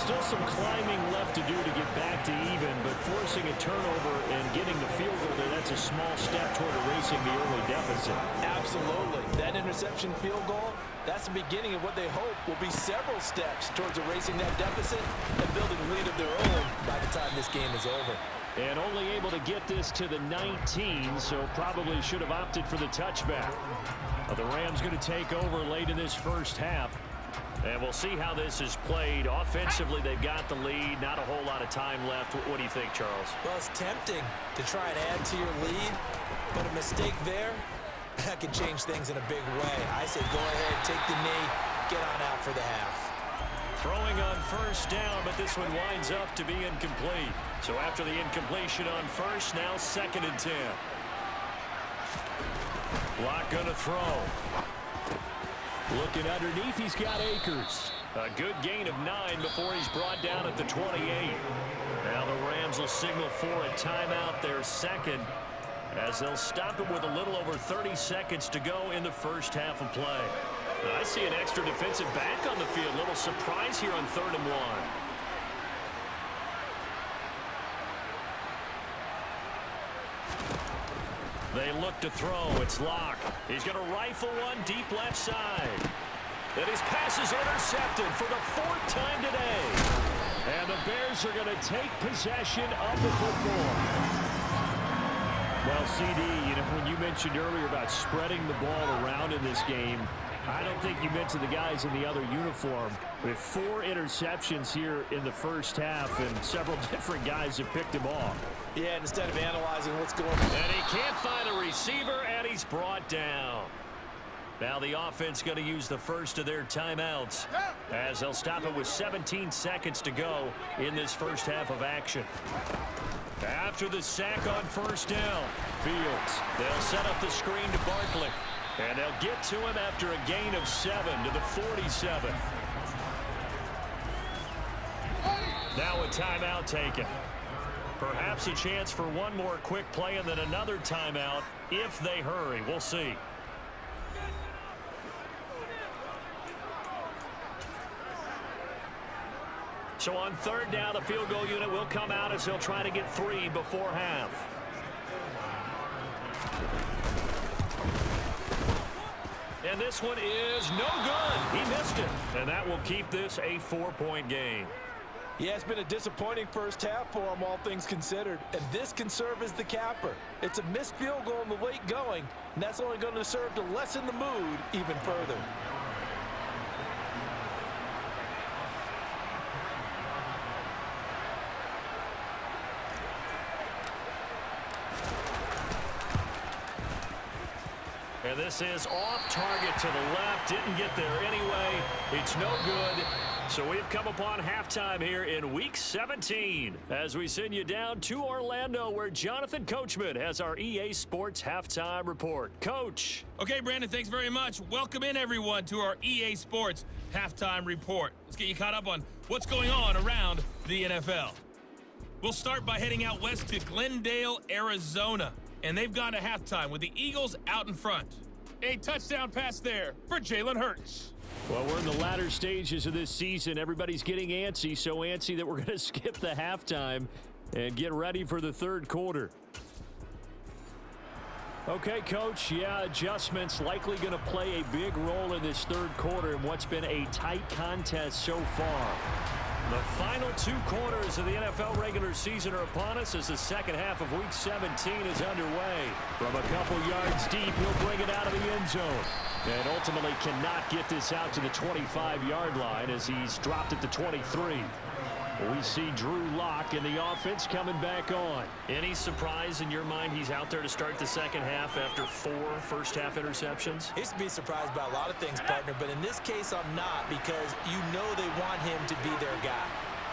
Still some climbing left to do to get back to even, but forcing a turnover and getting the field goal there, that's a small step toward erasing the early deficit. Absolutely. That interception field goal, that's the beginning of what they hope will be several steps towards erasing that deficit and building a lead of their own by the time this game is over. And only able to get this to the 19, so probably should have opted for the touchback. The Rams going to take over late in this first half. And we'll see how this is played. Offensively, they've got the lead. Not a whole lot of time left. What do you think, Charles? Well, it's tempting to try and add to your lead, but a mistake there, that can change things in a big way. I say go ahead, take the knee, get on out for the half. Throwing on first down, but this one winds up to be incomplete. So after the incompletion on first, now 2nd and 10. Lock going to throw. Looking underneath, he's got Akers. A good gain of 9 before he's brought down at the 28. Now the Rams will signal for a timeout, their second, as they'll stop it with a little over 30 seconds to go in the first half of play. I see an extra defensive back on the field. Little surprise here on 3rd and 1. They look to throw. It's Locke. He's going to rifle one deep left side. And his pass is intercepted for the 4th time today. And the Bears are going to take possession of the football. Well, CD, when you mentioned earlier about spreading the ball around in this game, I don't think you mentioned the guys in the other uniform. We have 4 interceptions here in the first half, and several different guys have picked him off. Yeah, instead of analyzing what's going on. And he can't find a receiver, and he's brought down. Now the offense going to use the first of their timeouts, as they'll stop it with 17 seconds to go in this first half of action. After the sack on first down, Fields, they'll set up the screen to Barkley. And they'll get to him after a gain of 7 to the 47. Now a timeout taken. Perhaps a chance for one more quick play and then another timeout if they hurry. We'll see. So on 3rd down, the field goal unit will come out as they'll try to get 3 before half. And this one is no good. He missed it. And that will keep this a 4-point game. Yeah, it's been a disappointing first half for him, all things considered. And this can serve as the capper. It's a missed field goal in the late going, and that's only going to serve to lessen the mood even further. And this is off target to the left. Didn't get there anyway. It's no good. So we've come upon halftime here in Week 17 as we send you down to Orlando, where Jonathan Coachman has our EA Sports Halftime Report. Coach. Okay, Brandon, thanks very much. Welcome in, everyone, to our EA Sports Halftime Report. Let's get you caught up on what's going on around the NFL. We'll start by heading out west to Glendale, Arizona. And they've gone to halftime with the Eagles out in front. A touchdown pass there for Jalen Hurts. Well, we're in the latter stages of this season. Everybody's getting antsy, so antsy that we're going to skip the halftime and get ready for the 3rd quarter. Okay, Coach, adjustments likely going to play a big role in this 3rd quarter in what's been a tight contest so far. The final 2 quarters of the NFL regular season are upon us as the second half of Week 17 is underway. From a couple yards deep, he'll bring it out of the end zone. And ultimately cannot get this out to the 25-yard line as he's dropped at the 23. We see Drew Lock in the offense coming back on. Any surprise in your mind he's out there to start the second half after 4 first-half interceptions? He's to be surprised by a lot of things, partner, but in this case I'm not, because you know they want him to be their guy.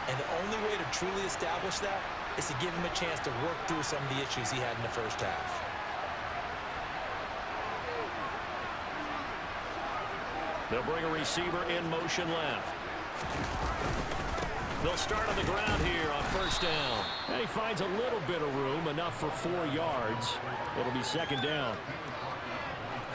And the only way to truly establish that is to give him a chance to work through some of the issues he had in the first half. They'll bring a receiver in motion left. They'll start on the ground here on first down. And he finds a little bit of room, enough for 4 yards. It'll be second down.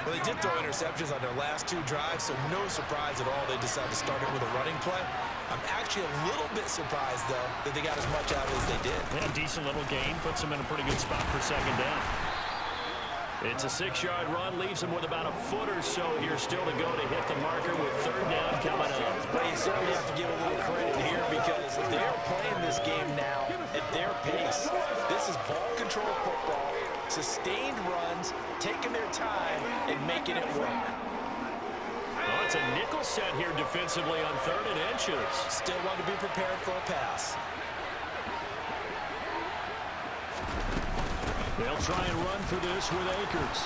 Well, they did throw interceptions on their last 2 drives, so no surprise at all they decided to start it with a running play. I'm actually a little bit surprised, though, that they got as much out of it as they did. Yeah, decent little gain. Puts them in a pretty good spot for second down. It's a 6-yard run. Leaves them with about a foot or so here still to go to hit the marker with third down coming up. But you certainly have to give a little credit here because they're playing this game now at their pace. This is ball control football, sustained runs, taking their time, and making it work. Oh, it's a nickel set here defensively on 3rd and inches. Still want to be prepared for a pass. They'll try and run for this with Akers.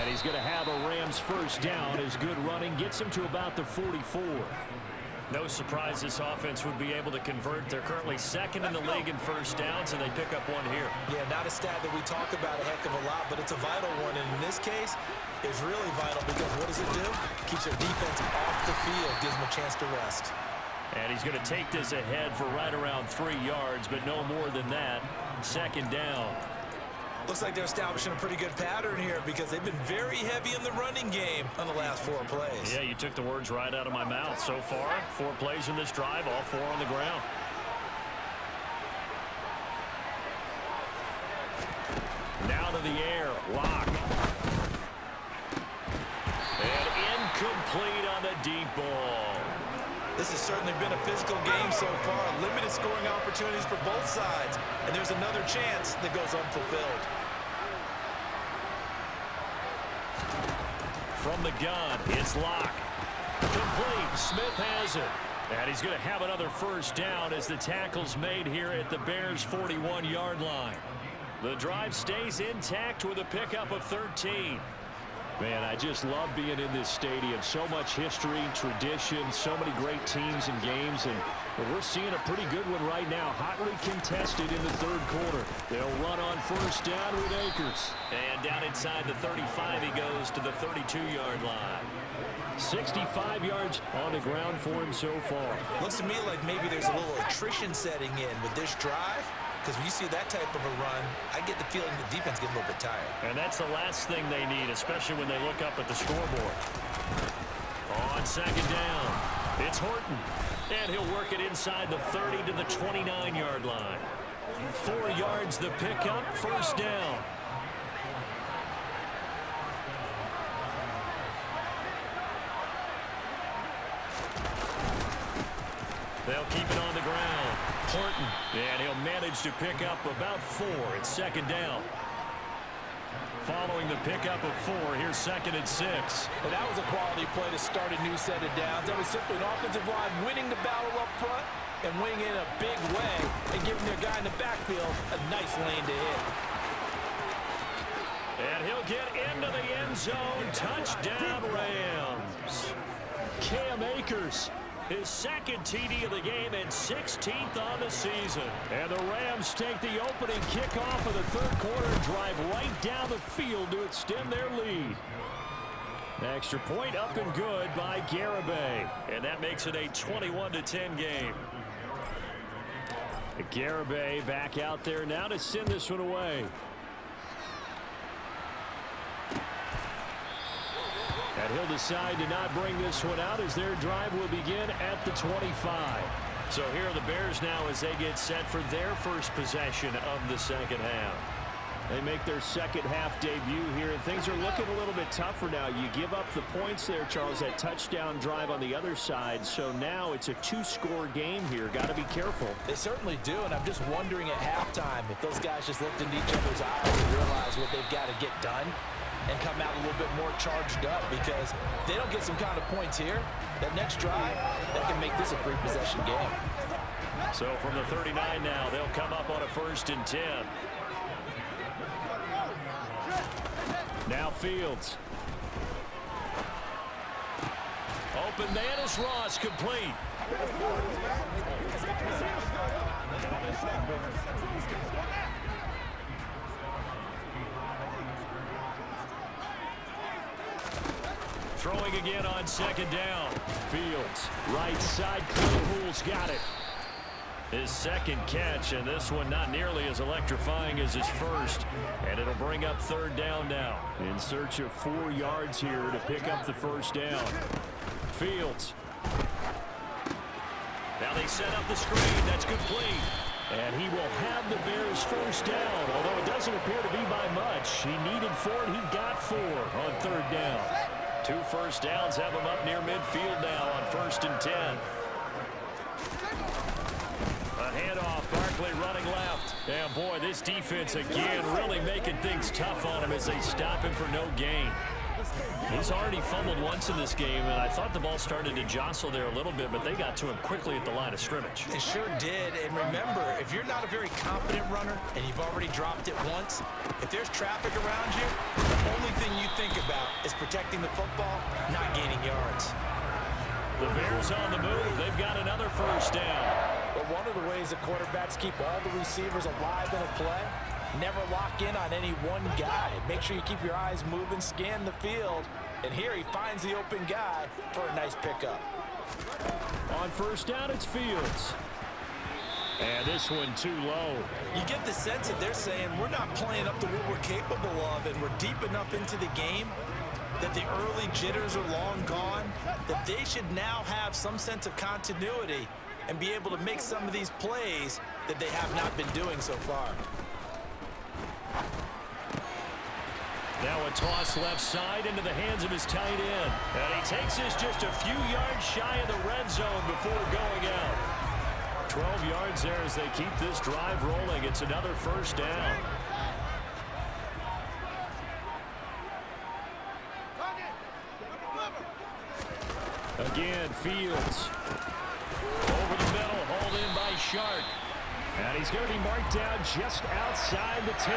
And he's going to have a Rams first down. His good running gets him to about the 44. No surprise this offense would be able to convert. They're currently 2nd in the league in first downs, and they pick up one here. Yeah, not a stat that we talk about a heck of a lot, but it's a vital one. And in this case, it's really vital because what does it do? Keeps their defense off the field, gives them a chance to rest. And he's going to take this ahead for right around 3 yards, but no more than that. Second down. Looks like they're establishing a pretty good pattern here because they've been very heavy in the running game on the last 4 plays. Yeah, you took the words right out of my mouth. So far, 4 plays in this drive, all 4 on the ground. Now to the air, Lock. And incomplete on the deep ball. This has certainly been a physical game so far. Limited scoring opportunities for both sides. And there's another chance that goes unfulfilled. From the gun, it's Lock. Complete. Smith has it. And he's going to have another first down as the tackle's made here at the Bears' 41-yard line. The drive stays intact with a pickup of 13. Man, I just love being in this stadium. So much history, tradition, so many great teams and games, and we're seeing a pretty good one right now. Hotly contested in the 3rd quarter. They'll run on first down with Akers. And down inside the 35, he goes to the 32-yard line. 65 yards on the ground for him so far. Looks to me like maybe there's a little attrition setting in with this drive. Because when you see that type of a run, I get the feeling the defense gets a little bit tired. And that's the last thing they need, especially when they look up at the scoreboard. On second down, it's Horton. And he'll work it inside the 30 to the 29-yard line. 4 yards the pickup, first down. They'll keep it on the ground. Horton, and he'll manage to pick up about 4. It's second down. Following the pickup of 4, here's 2nd and 6. And that was a quality play to start a new set of downs. That was simply an offensive line winning the battle up front and winning in a big way and giving their guy in the backfield a nice lane to hit. And he'll get into the end zone. Touchdown, Rams. Cam Akers, his 2nd TD of the game and 16th on the season. And the Rams take the opening kickoff of the 3rd quarter and drive right down the field to extend their lead. Extra point up and good by Garibay. And that makes it a 21-10 game. Garibay back out there now to send this one away. And he'll decide to not bring this one out as their drive will begin at the 25. So here are the Bears now as they get set for their first possession of the second half. They make their second half debut here, and things are looking a little bit tougher now. You give up the points there, Charles, that touchdown drive on the other side. So now it's a 2-score game here. Got to be careful. They certainly do, and I'm just wondering at halftime if those guys just looked into each other's eyes and realized what they've got to get done and come out a little bit more charged up, because if they don't get some kind of points here, that next drive, that can make this a 3-possession game. So from the 39 now, they'll come up on a 1st and 10. Now Fields. Open man is Ross, complete. Throwing again on second down. Fields, right side, Claypool's got it. His second catch, and this one not nearly as electrifying as his first. And it'll bring up third down now. In search of 4 yards here to pick up the first down. Fields. Now they set up the screen. That's complete. And he will have the Bears first down, although it doesn't appear to be by much. He needed 4, and he got 4 on third down. 2 first downs have him up near midfield now on 1st and 10. A handoff, Barkley running left. And boy, this defense again really making things tough on him as they stop him for no gain. He's already fumbled once in this game, and I thought the ball started to jostle there a little bit, but they got to him quickly at the line of scrimmage. It sure did, and remember, if you're not a very confident runner and you've already dropped it once, if there's traffic around you, the only thing you think about is protecting the football, not gaining yards. The Bears on the move. They've got another first down. But one of the ways that quarterbacks keep all the receivers alive in a play, never lock in on any one guy. Make sure you keep your eyes moving, scan the field. And here he finds the open guy for a nice pickup. On first down, it's Fields. And this one too low. You get the sense that they're saying we're not playing up to what we're capable of, and we're deep enough into the game that the early jitters are long gone, that they should now have some sense of continuity and be able to make some of these plays that they have not been doing so far. Now a toss left side into the hands of his tight end. And he takes this just a few yards shy of the red zone before going out. 12 yards there as they keep this drive rolling. It's another first down. Again, Fields. Over the middle, hauled in by Shark. And he's going to be marked down just outside the 10.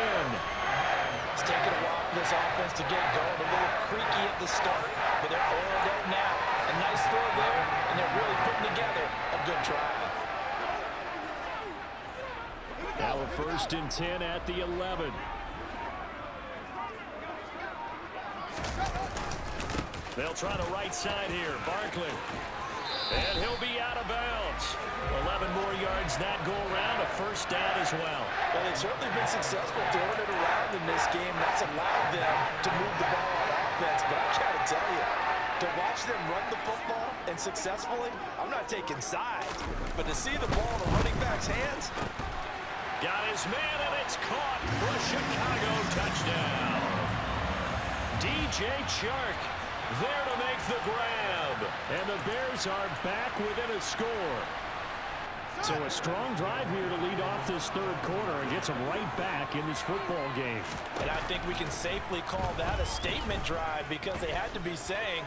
It's taken a while for this offense to get going. A little creaky at the start, but they're oiled up now. A nice throw there, and they're really putting together a good drive. Now a 1st and 10 at the 11. They'll try the right side here. Barkley. And he'll be out of bounds. 11 more yards that go around. A first down as well. Well, they've certainly been successful throwing it around in this game. That's allowed them to move the ball on offense. But I got to tell you, to watch them run the football and successfully, I'm not taking sides. But to see the ball in the running back's hands. Got his man, and it's caught for a Chicago touchdown. DJ Chark there to make the grab. And the Bears are back within a score. So a strong drive here to lead off this third quarter and gets them right back in this football game. And I think we can safely call that a statement drive because they had to be saying,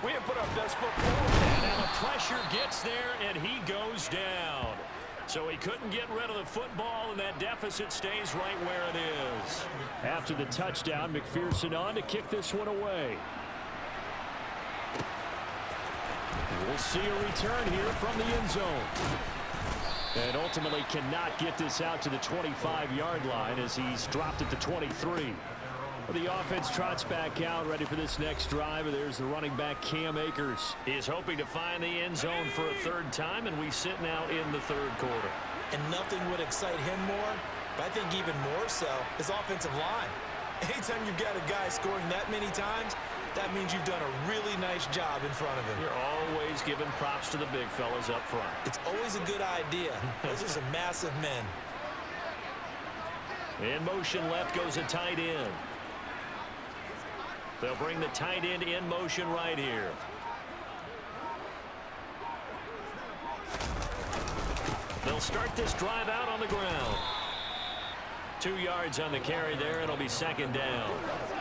we have put our best foot forward. And now the pressure gets there, and he goes down. So he couldn't get rid of the football, and that deficit stays right where it is. After the touchdown, McPherson on to kick this one away. We'll see a return here from the end zone. And ultimately cannot get this out to the 25-yard line as he's dropped at the 23. The offense trots back out, ready for this next drive. There's the running back, Cam Akers. He is hoping to find the end zone for a third time, and we sit now in the third quarter. And nothing would excite him more, but I think even more so, his offensive line. Anytime you've got a guy scoring that many times, that means you've done a really nice job in front of him. You're always giving props to the big fellas up front. It's always a good idea. Those are some massive men. In motion left goes a tight end. They'll bring the tight end in motion right here. They'll start this drive out on the ground. 2 yards on the carry there. It'll be second down.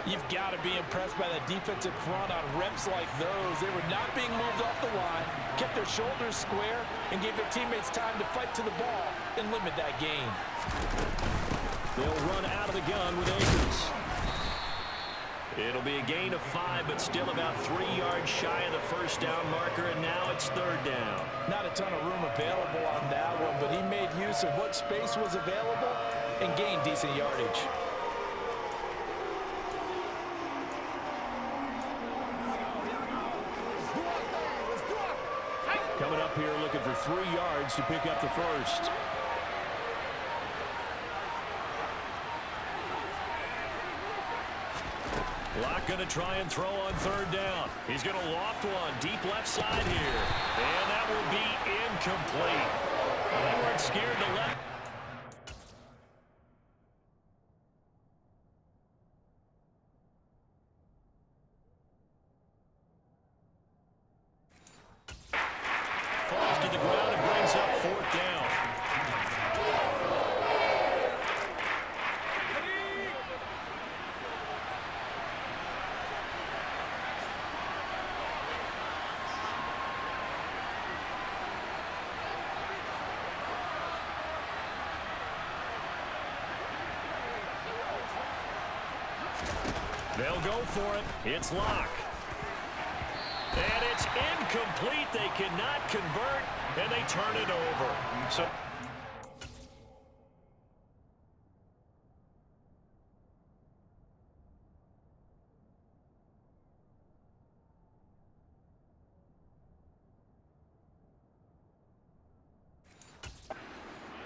You've got to be impressed by the defensive front on reps like those. They were not being moved off the line, kept their shoulders square, and gave their teammates time to fight to the ball and limit that gain. They'll run out of the gun with Akers. It'll be a gain of 5, but still about 3 yards shy of the first down marker, and now it's third down. Not a ton of room available on that one, but he made use of what space was available and gained decent yardage. Coming coming up here looking for 3 yards to pick up the first. Locke going to try and throw on 3rd down. He's going to loft one deep left side here. And that will be incomplete. They weren't scared to let. Falls to the ground and brings up 4th down. They'll go for it. It's Locke. And it's incomplete. They cannot convert, and they turn it over. So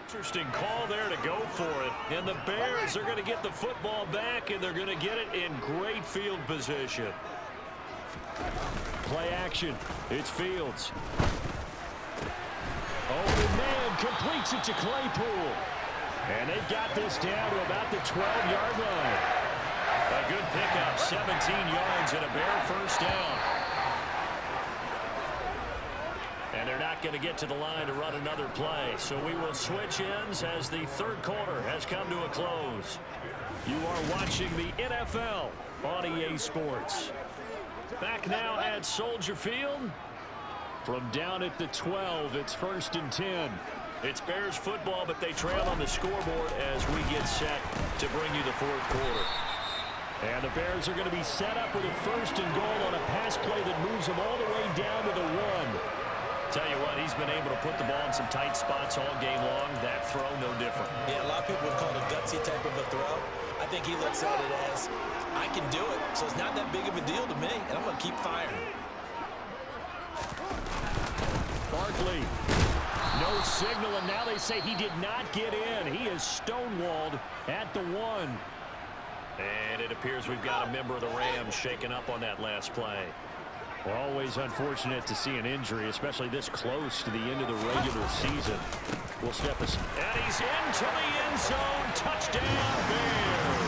interesting call there to go for it. And the Bears are going to get the football back, and they're going to get it in great field position. Play action. It's Fields. Oh, man, completes it to Claypool. And they've got this down to about the 12-yard line. A good pickup, 17 yards and a Bear first down. And they're not going to get to the line to run another play. So we will switch ends as the 3rd quarter has come to a close. You are watching the NFL on EA Sports. Back now at Soldier Field. From down at the 12, it's 1st and 10. It's Bears football, but they trail on the scoreboard as we get set to bring you the 4th quarter. And the Bears are going to be set up with a 1st and goal on a pass play that moves them all the way down to the 1. Tell you what, he's been able to put the ball in some tight spots all game long. That throw, no different. Yeah, a lot of people would call it a gutsy type of a throw. I think he looks at it as, I can do it, so it's not that big of a deal to me, and I'm going to keep firing. Barkley, no signal, and now they say he did not get in. He is stonewalled at the 1. And it appears we've got a member of the Rams shaken up on that last play. Always unfortunate to see an injury, especially this close to the end of the regular season. We'll step aside. And he's into the end zone. Touchdown, Bears.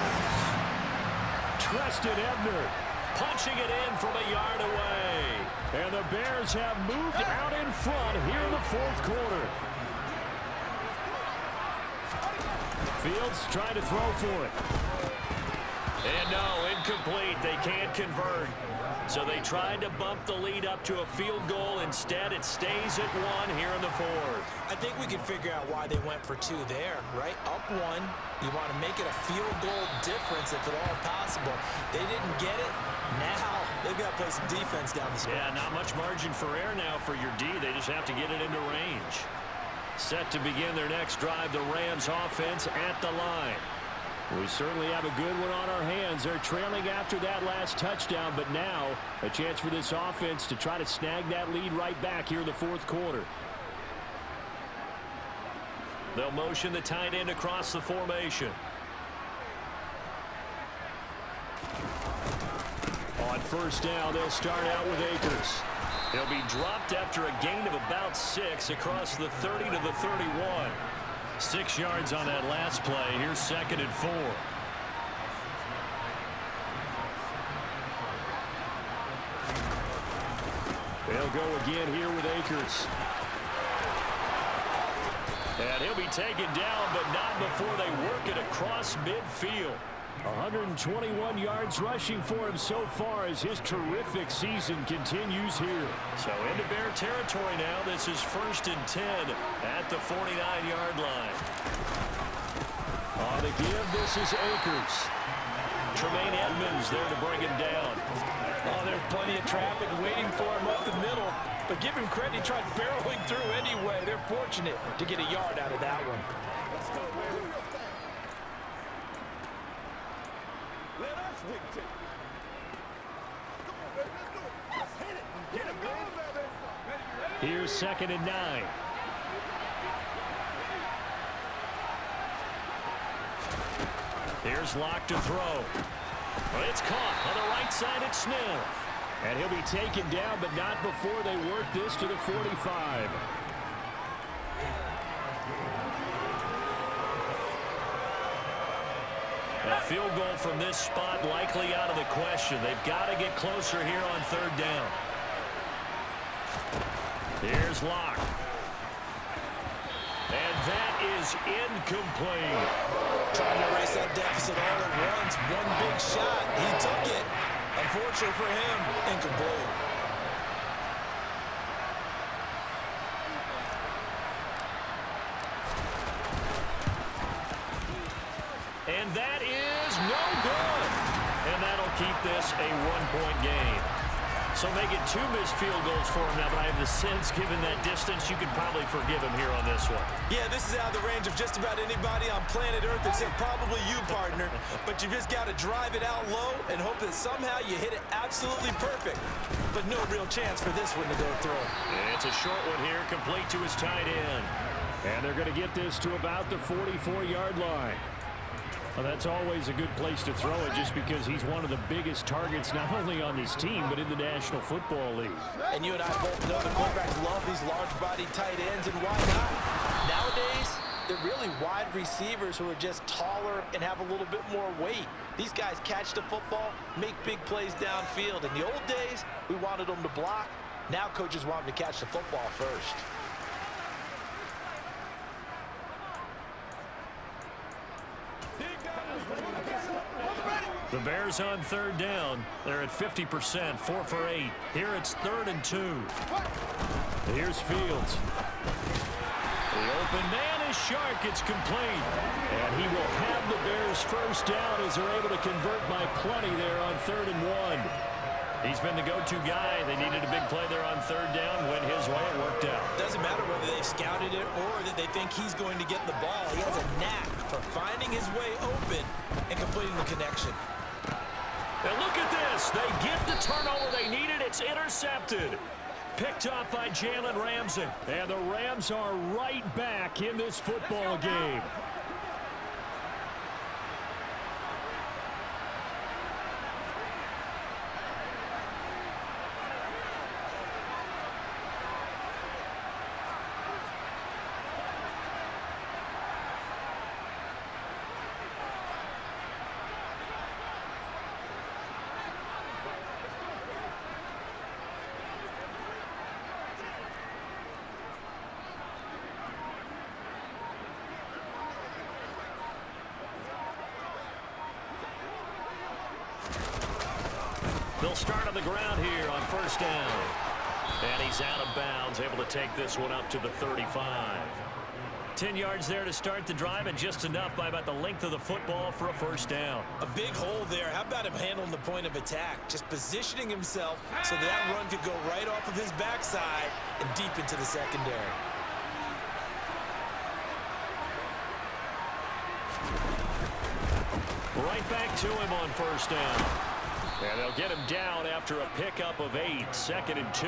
Treston Ebner punching it in from a yard away. And the Bears have moved out in front here in the 4th quarter. Fields trying to throw for it. And no, incomplete. They can't convert. So they tried to bump the lead up to a field goal. Instead, it stays at 1 here in the 4th. I think we can figure out why they went for 2 there, right? Up 1. You want to make it a field goal difference if at all possible. They didn't get it. Now they've got to play some defense down the stretch. Yeah, not much margin for error now for your D. They just have to get it into range. Set to begin their next drive, the Rams offense at the line. We certainly have a good one on our hands. They're trailing after that last touchdown, but now a chance for this offense to try to snag that lead right back here in the 4th quarter. They'll motion the tight end across the formation. On 1st down, they'll start out with Akers. He'll be dropped after a gain of about 6 across the 30 to the 31. 6 yards on that last play. Here's 2nd and 4. They'll go again here with Akers. And he'll be taken down, but not before they work it across midfield. 121 yards rushing for him so far as his terrific season continues here. So into Bear territory now. This is 1st and 10 at the 49-yard line. On the give, this is Akers. Tremaine Edmonds there to bring him down. Oh, there's plenty of traffic waiting for him up the middle. But give him credit, he tried barreling through anyway. They're fortunate to get a yard out of that one. Here's 2nd and 9. Here's Locke to throw. Well, it's caught on the right side at Smith. And he'll be taken down, but not before they work this to the 45. A field goal from this spot likely out of the question. They've got to get closer here on 3rd down. Here's Locke. And that is incomplete. Trying to erase that deficit all at once. One big shot. He took it. Unfortunately for him, incomplete. And that is no good. And that'll keep this a 1-point game. So make it 2 missed field goals for him now, but I have the sense, given that distance, you could probably forgive him here on this one. Yeah, this is out of the range of just about anybody on planet Earth except probably you, partner. But you just got to drive it out low and hope that somehow you hit it absolutely perfect. But no real chance for this one to go through. It's a short one here, complete to his tight end. And they're going to get this to about the 44-yard line. Well, that's always a good place to throw it just because he's one of the biggest targets not only on this team but in the National Football League. And you and I both know the quarterbacks love these large-bodied tight ends, and why not? Nowadays, they're really wide receivers who are just taller and have a little bit more weight. These guys catch the football, make big plays downfield. In the old days, we wanted them to block. Now coaches want them to catch the football first. The Bears on 3rd down. They're at 50%, 4 for 8. Here it's 3rd and 2. Here's Fields. The open man is Shark. It's complete. And he will have the Bears first down as they're able to convert by plenty there on 3rd and 1. He's been the go-to guy. They needed a big play there on 3rd down. Went his way. It worked out. Doesn't matter whether they scouted it or that they think he's going to get the ball. He has a knack for finding his way open and completing the connection. And look at this. They get the turnover they needed. It's intercepted. Picked up by Jalen Ramsey. And the Rams are right back in this football game. They'll start on the ground here on 1st down. And he's out of bounds, able to take this one up to the 35. 10 yards there to start the drive, and just enough by about the length of the football for a 1st down. A big hole there. How about him handling the point of attack? Just positioning himself so that run could go right off of his backside and deep into the secondary. Right back to him on 1st down. And they'll get him down after a pickup of 8, 2nd and 2.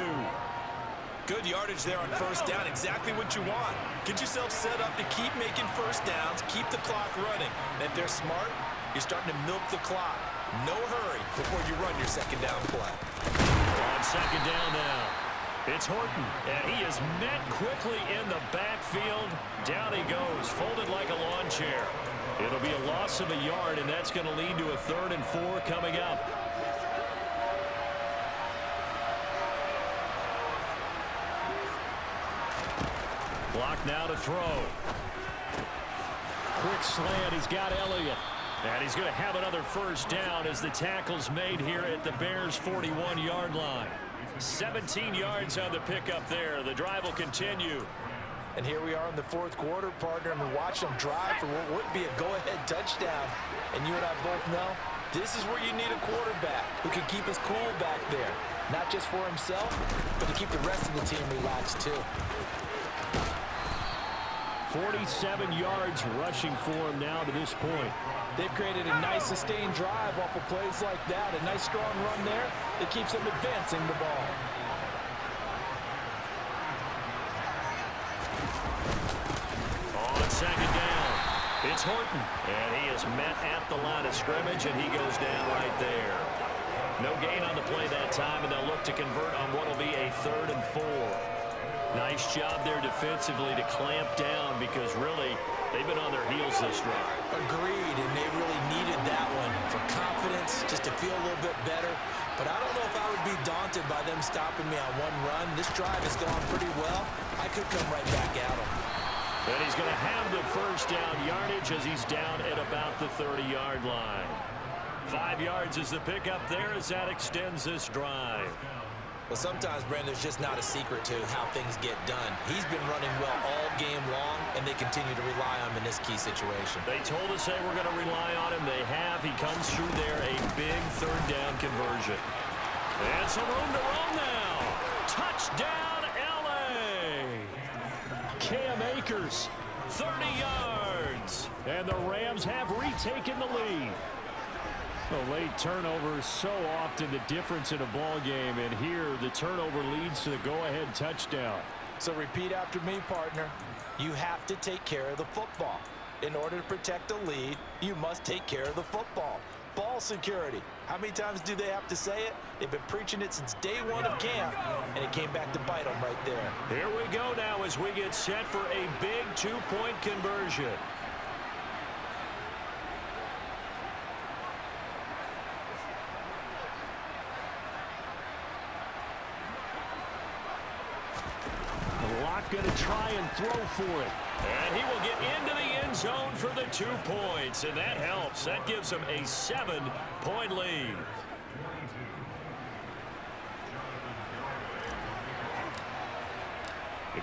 Good yardage there on 1st down, exactly what you want. Get yourself set up to keep making 1st downs, keep the clock running. And if they're smart, you're starting to milk the clock. No hurry before you run your 2nd down play. On 2nd down now, it's Horton, and he is met quickly in the backfield. Down he goes, folded like a lawn chair. It'll be a loss of a yard, and that's going to lead to a 3rd and 4 coming up. Block now to throw. Quick slant. He's got Elliott. And he's going to have another 1st down as the tackle's made here at the Bears' 41-yard line. 17 yards on the pickup there. The drive will continue. And here we are in the 4th quarter, partner, and we watch them drive for what would be a go-ahead touchdown. And you and I both know this is where you need a quarterback who can keep his cool back there. Not just for himself, but to keep the rest of the team relaxed too. 47 yards rushing for him now to this point. They've created a nice sustained drive off of plays like that. A nice strong run there that keeps them advancing the ball. It's Horton. And he is met at the line of scrimmage, and he goes down right there. No gain on the play that time, and they'll look to convert on what will be a 3rd and 4. Nice job there defensively to clamp down because really they've been on their heels this drive. Agreed, and they really needed that one for confidence, just to feel a little bit better. But I don't know if I would be daunted by them stopping me on one run. This drive has gone pretty well. I could come right back at them. And he's going to have the first down yardage as he's down at about the 30-yard line. 5 yards is the pickup there as that extends this drive. Well, sometimes, Brandon, there's just not a secret to how things get done. He's been running well all game long, and they continue to rely on him in this key situation. They told us they were going to rely on him. They have. He comes through there, a big 3rd down conversion. And some room to run now. Touchdown, L.A. Cam Akers, 30 yards. And the Rams have retaken the lead. The late turnover is so often the difference in a ball game, and here the turnover leads to the go-ahead touchdown. So repeat after me, partner. You have to take care of the football. In order to protect a lead, you must take care of the football. Ball security. How many times do they have to say it? They've been preaching it since day 1 of camp, and it came back to bite them right there. Here we go now as we get set for a big 2-point conversion. Going to try and throw for it. And he will get into the end zone for the 2 points. And that helps. That gives him a 7-point lead.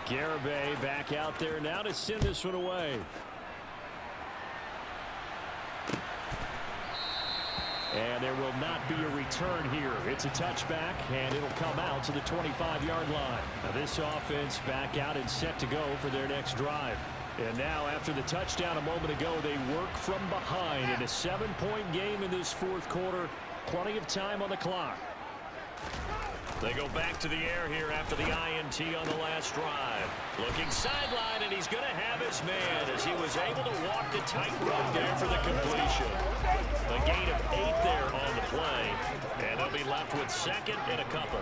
Garibay back out there now to send this one away. And there will not be a return here. It's a touchback, and it'll come out to the 25-yard line. Now this offense back out and set to go for their next drive. And now after the touchdown a moment ago, they work from behind in a 7-point game in this 4th quarter. Plenty of time on the clock. They go back to the air here after the INT on the last drive. Looking sideline, and he's going to have his man as he was able to walk the tightrope there for the completion. A gain of 8 there on the play, and they'll be left with 2nd and a couple.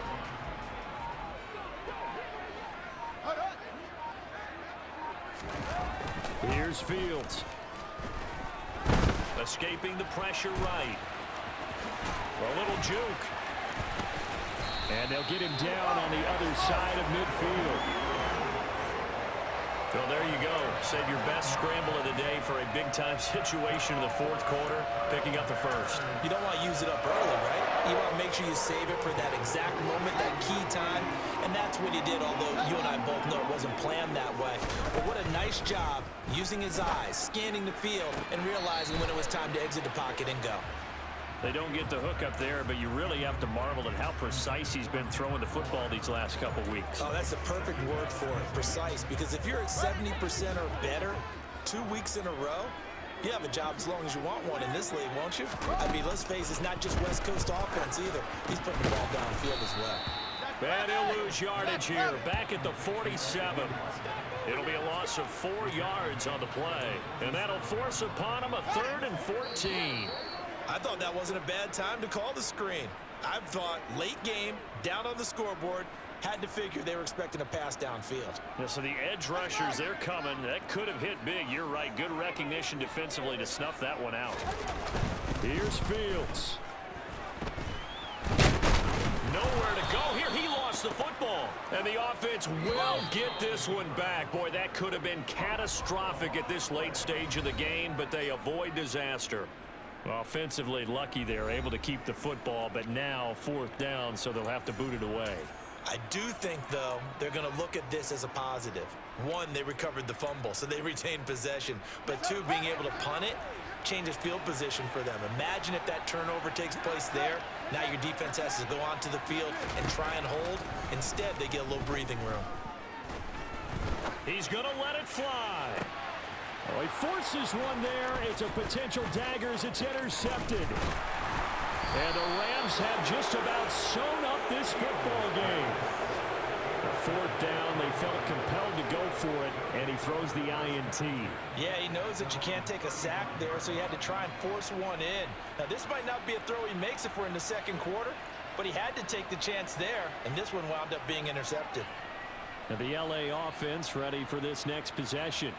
Here's Fields. Escaping the pressure right. A little juke. And they'll get him down on the other side of midfield. Well, there you go. Save your best scramble of the day for a big-time situation in the 4th quarter, picking up the 1st. You don't want to use it up early, right? You want to make sure you save it for that exact moment, that key time. And that's what he did, although you and I both know it wasn't planned that way. But what a nice job using his eyes, scanning the field, and realizing when it was time to exit the pocket and go. They don't get the hook up there, but you really have to marvel at how precise he's been throwing the football these last couple weeks. Oh, that's the perfect word for it, precise. Because if you're at 70% or better 2 weeks in a row, you have a job as long as you want one in this league, won't you? I mean, let's face it, it's not just West Coast offense either. He's putting the ball downfield as well. And he'll lose yardage here, back at the 47. It'll be a loss of 4 yards on the play, and that'll force upon him a 3rd and 14. I thought that wasn't a bad time to call the screen. I thought late game, down on the scoreboard, had to figure they were expecting a pass downfield. Yeah, so the edge rushers, they're coming. That could have hit big. You're right. Good recognition defensively to snuff that one out. Here's Fields. Nowhere to go here. He lost the football. And the offense will get this one back. Boy, that could have been catastrophic at this late stage of the game, but they avoid disaster. Offensively lucky they're able to keep the football, but now 4th down, so they'll have to boot it away. I do think, though, they're going to look at this as a positive. 1, they recovered the fumble, so they retained possession. But 2, being able to punt it changes field position for them. Imagine if that turnover takes place there. Now your defense has to go onto the field and try and hold. Instead, they get a little breathing room. He's going to let it fly. Oh, he forces one there. It's a potential dagger as it's intercepted. And the Rams have just about sewn up this football game. 4th down. They felt compelled to go for it, and he throws the INT. Yeah, he knows that you can't take a sack there, so he had to try and force one in. Now, this might not be a throw he makes if we're in the second quarter, but he had to take the chance there, and this one wound up being intercepted. And the LA offense ready for this next possession.